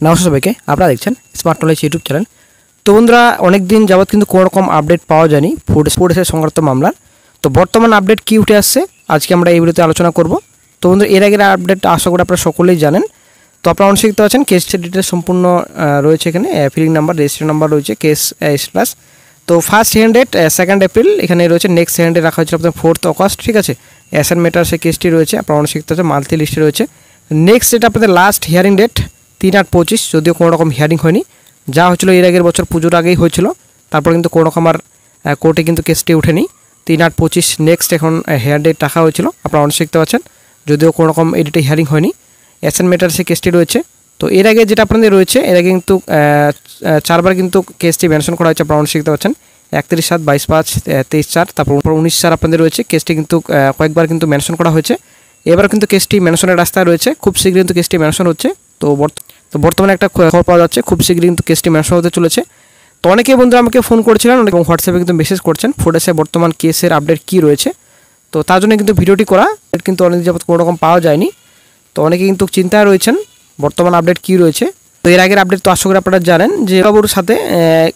নমস্কার সবাইকে, আপনারা দেখছেন স্মার্ট নলেজ ইউটিউব চ্যানেল। তো বন্ধুরা, অনেক দিন যাবৎ কিন্তু কোনো রকম আপডেট পাওয়া যায়নি ফুডেসের সংক্রান্ত মামলার। তো বর্তমান আপডেট কী উঠে আসছে আজকে আমরা এই ভিডিওতে আলোচনা করব। তো বন্ধুরা, এর আগের আপডেট আশা করি আপনারা সকলেই জানেন। তো আপনারা অনেক শিখতে পারছেন, কেসের ডিটেলস সম্পূর্ণ রয়েছে এখানে, ফিলিং নাম্বার, রেজিস্ট্রেশন নাম্বার রয়েছে, কেস স্ট্যাটাস। তো ফার্স্ট হেয়ারিং ডেট 2 এপ্রিল এখানে রয়েছে, নেক্সট হেয়ারিং ডেট রাখা হয়েছিল আপনার 4 অগস্ট, ঠিক আছে। অ্যাসেন্ট মেটার সেই কেসটি রয়েছে, আপনারা অনেক শিখতে পারছেন, মান্থলি লিস্টে রয়েছে। নেক্সট ডেট আপনাদের লাস্ট হিয়ারিং ডেট 3/8/25, যদিও কোনো রকম হিয়ারিং হয়নি, যা হয়েছিল এর আগের বছর পুজোর আগেই হয়েছিল। তারপর কিন্তু কোনো রকম আর কোর্টে কিন্তু কেসটি ওঠেনি। 3/8/25 নেক্সট এখন হেয়ার ডেট রাখা হয়েছিল, আপনারা অনেক শিখতে পাচ্ছেন, যদিও কোনো রকম এই ডেটে হিয়ারিং হয়নি। অ্যাসেন্ট মেটার সেই কেসটি রয়েছে। তো এর আগে যেটা আপনাদের রয়েছে, এর আগে কিন্তু 4বার কিন্তু কেসটি মেনশন করা হয়েছে, আপনারা অনেক শিখতে পাচ্ছেন। 31/7, 22/5, 23/4, তারপর 19/4 আপনাদের রয়েছে। কেসটি কিন্তু কয়েকবার কিন্তু মেনশন করা হয়েছে। এবার কিন্তু কেসটি মেনশনের রাস্তায় রয়েছে, খুব শীঘ্রই কিন্তু কেসটি মেনশন হচ্ছে। তো বর্তমানে একটা খবর পাওয়া যাচ্ছে, খুব শীঘ্রই কিন্তু কেসটি মেনশন হতে চলেছে। তো অনেকেই বন্ধুরা আমাকে ফোন করেছিলেন এবং হোয়াটসঅ্যাপে কিন্তু মেসেজ করছেন ফুডেসে বর্তমান কেসের আপডেট কী রয়েছে। তো তার জন্য কিন্তু ভিডিওটি করা, কিন্তু অনেক যাবত কোনো রকম পাওয়া যায়নি। তো অনেকে কিন্তু চিন্তায় রয়েছেন বর্তমান আপডেট কী রয়েছে। তো এর আগের আপডেট তো আশা করি আপনারা জানেন যে বাবুর সাথে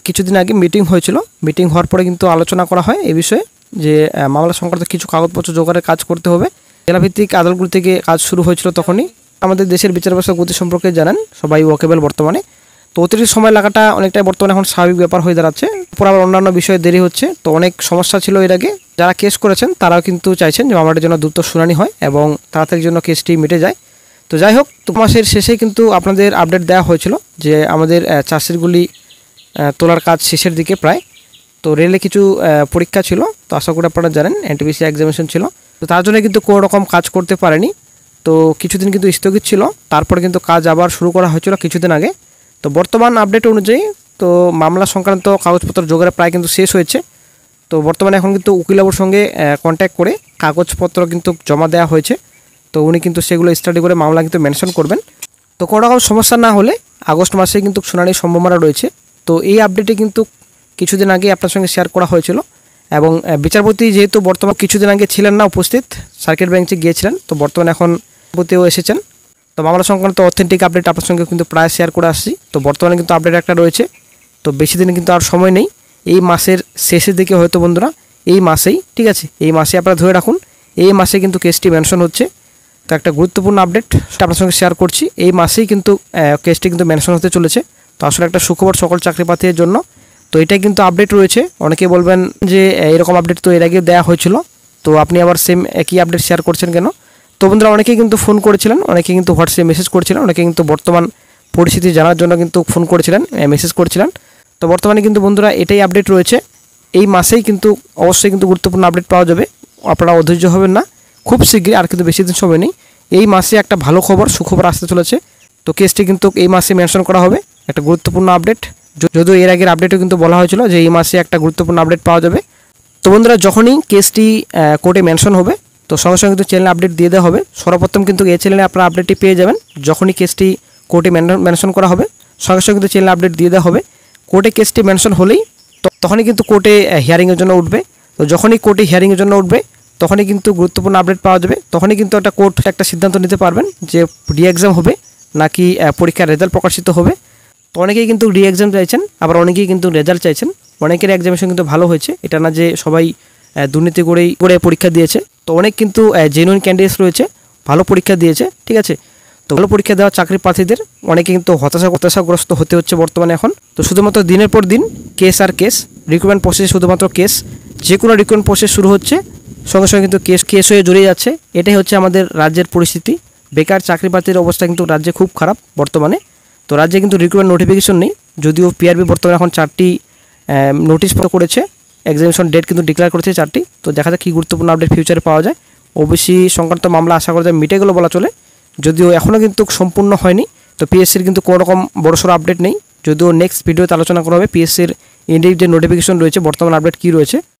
কিছুদিন আগে মিটিং হয়েছিল। মিটিং হওয়ার পরে কিন্তু আলোচনা করা হয় এই বিষয়ে যে মামলা সংক্রান্ত কিছু কাগজপত্র জোগাড়ের কাজ করতে হবে। জেলাভিত্তিক আদালতগুলি থেকে কাজ শুরু হয়েছিল তখনই। আমাদের দেশের বিচার ব্যবস্থার গতি সম্পর্কে জানেন, সবাই ওয়াকেবল বর্তমানে। তো অতিরিক্ত সময় লাগাটা অনেকটাই বর্তমানে এখন স্বাভাবিক ব্যাপার হয়ে দাঁড়াচ্ছে। এরপর আবার অন্যান্য বিষয়ে দেরি হচ্ছে। তো অনেক সমস্যা ছিল এর আগে, যারা কেস করেছেন তারাও কিন্তু চাইছেন যে মামলাটির জন্য দ্রুত শুনানি হয় এবং তাড়াতাড়ির জন্য কেসটি মিটে যায়। তো যাই হোক, তো মাসের শেষে কিন্তু আপনাদের আপডেট দেওয়া হয়েছিল যে আমাদের চার্জশিটগুলি তোলার কাজ শেষের দিকে প্রায়। তো রেলে কিছু পরীক্ষা ছিল, তো আশা করি আপনারা জানেন এনটিপিসি এক্সামিনেশন ছিল। তো তার জন্য কিন্তু কোনো রকম কাজ করতে পারেনি। তো কিছুদিন কিন্তু স্থগিত ছিল, তারপরে কিন্তু কাজ আবার শুরু করা হয়েছিল কিছুদিন আগে। তো বর্তমান আপডেট অনুযায়ী তো মামলা সংক্রান্ত কাগজপত্র জোগাড় প্রায় কিন্তু শেষ হয়েছে। তো বর্তমানে এখন কিন্তু উকিলবাবুর সঙ্গে কন্ট্যাক্ট করে কাগজপত্র কিন্তু জমা দেওয়া হয়েছে। তো উনি কিন্তু সেগুলো স্টাডি করে মামলা কিন্তু মেনশন করবেন। তো কোনো রকম সমস্যা না হলে আগস্ট মাসে কিন্তু শুনানির সম্ভাবনা রয়েছে। তো এই আপডেটে কিন্তু কিছুদিন আগে আপনার সঙ্গে শেয়ার করা হয়েছিল এবং বিচারপতি যেহেতু বর্তমানে কিছুদিন আগে ছিলেন না উপস্থিত, সার্কিট বেঞ্চে গিয়েছিলেন, তো বর্তমানে এখন বিচারপতিও এসেছেন। তো মামলা সংক্রান্ত অথেন্টিক আপডেট আপনার সঙ্গে কিন্তু প্রায় শেয়ার করে আসছি। তো বর্তমানে কিন্তু আপডেট একটা রয়েছে। তো বেশি দিন কিন্তু আর সময় নেই, এই মাসের শেষের দিকে হয়তো বন্ধুরা, এই মাসেই, ঠিক আছে, এই মাসে আপনারা ধরে রাখুন, এই মাসে কিন্তু কেসটি মেনশন হচ্ছে। তো একটা গুরুত্বপূর্ণ আপডেট আপনার সঙ্গে শেয়ার করছি, এই মাসেই কিন্তু কেসটি কিন্তু মেনশন হতে চলেছে। তো আসলে একটা সুখবর সকল চাকরি প্রার্থীদের জন্য। তো এটাই কিন্তু আপডেট রয়েছে। অনেকে বলবেন যে এরকম আপডেট তো এর আগে দেওয়া হয়েছিল, তো আপনি আবার সেম একই আপডেট শেয়ার করছেন কেন? তো বন্ধুরা, অনেকেই কিন্তু ফোন করেছিলেন, অনেকে কিন্তু হোয়াটসঅ্যাপে মেসেজ করেছিলেন, অনেকে কিন্তু বর্তমান পরিস্থিতি জানার জন্য কিন্তু ফোন করেছিলেন, মেসেজ করেছিলেন। তো বর্তমানে কিন্তু বন্ধুরা এটাই আপডেট রয়েছে, এই মাসেই কিন্তু অবশ্যই কিন্তু গুরুত্বপূর্ণ আপডেট পাওয়া যাবে। আপনারা অধৈর্য হবেন না, খুব শীঘ্রই, আর কিন্তু বেশি দিন সময় নেই, এই মাসে একটা ভালো খবর, সুখবর আসতে চলেছে। তো কেসটি কিন্তু এই মাসে মেনশন করা হবে, একটা গুরুত্বপূর্ণ আপডেট। যদিও এর আগের আপডেটও কিন্তু বলা হয়েছিল যে এই মাসে একটা গুরুত্বপূর্ণ আপডেট পাওয়া যাবে। তো বন্ধুরা, যখনই কেসটি কোর্টে মেনশন হবে তো সঙ্গে সঙ্গে কিন্তু চ্যানেলে আপডেট দিয়ে দেওয়া হবে। সর্বপ্রথম কিন্তু এই চ্যানেলে আপনারা আপডেটটি পেয়ে যাবেন। যখনই কেসটি কোর্টে মেনশন করা হবে সঙ্গে সঙ্গে কিন্তু চ্যানেলে আপডেট দিয়ে দেওয়া হবে। কোর্টে কেসটি মেনশন হলেই তখনই কিন্তু কোর্টে হিয়ারিংয়ের জন্য উঠবে। তো যখনই কোর্টে হিয়ারিংয়ের জন্য উঠবে তখনই কিন্তু গুরুত্বপূর্ণ আপডেট পাওয়া যাবে। তখনই কিন্তু একটা কোর্ট একটা সিদ্ধান্ত নিতে পারবেন যে রি এক্সাম হবে নাকি পরীক্ষার রেজাল্ট প্রকাশিত হবে। তো অনেকেই কিন্তু রি এক্সাম চাইছেন, আবার অনেকেই কিন্তু রেজাল্ট চাইছেন। অনেকের এক্সামিনেশন কিন্তু ভালো হয়েছে, এটা না যে সবাই দুর্নীতি করে পরীক্ষা দিয়েছে। তো অনেক কিন্তু জেনুইন ক্যান্ডিডেটস রয়েছে, ভালো পরীক্ষা দিয়েছে, ঠিক আছে। তো ভালো পরীক্ষা দেওয়া চাকরি প্রার্থীদের অনেকে কিন্তু হতাশাগ্রস্ত হতে হচ্ছে বর্তমানে এখন। তো শুধুমাত্র দিনের পর দিন কেস আর কেস, রিক্রুটমেন্ট প্রসেস শুধুমাত্র কেস, যে কোনো রিক্রুটমেন্ট প্রসেস শুরু হচ্ছে সঙ্গে সঙ্গে কিন্তু কেস হয়ে জড়িয়ে যাচ্ছে। এটাই হচ্ছে আমাদের রাজ্যের পরিস্থিতি। বেকার চাকরি প্রার্থীর অবস্থা কিন্তু রাজ্যে খুব খারাপ বর্তমানে। তো রাজ্যে কিন্তু রিক্রুটমেন্ট নোটিফিকেশন নেই, যদিও পিআরবি বর্তমানে এখন 4টি নোটিশ করেছে, এক্সামিনেশন ডেট কিন্তু ডিক্লেয়ার করেছে 4টি। তো দেখা যাক কী গুরুত্বপূর্ণ আপডেট ফিউচারে পাওয়া যায়। ওবিসি সংক্রান্ত মামলা আশা করা যায় মিটে গেলো বলা চলে, যদিও এখনও কিন্তু সম্পূর্ণ হয়নি। তো পিএসসির কিন্তু কোনো রকম বড়সড় আপডেট নেই, যদিও নেক্সট ভিডিওতে আলোচনা করা হবে পিএসসির ইন্ডিভিজুয়াল যে নোটিফিকেশন রয়েছে বর্তমান আপডেট কী রয়েছে।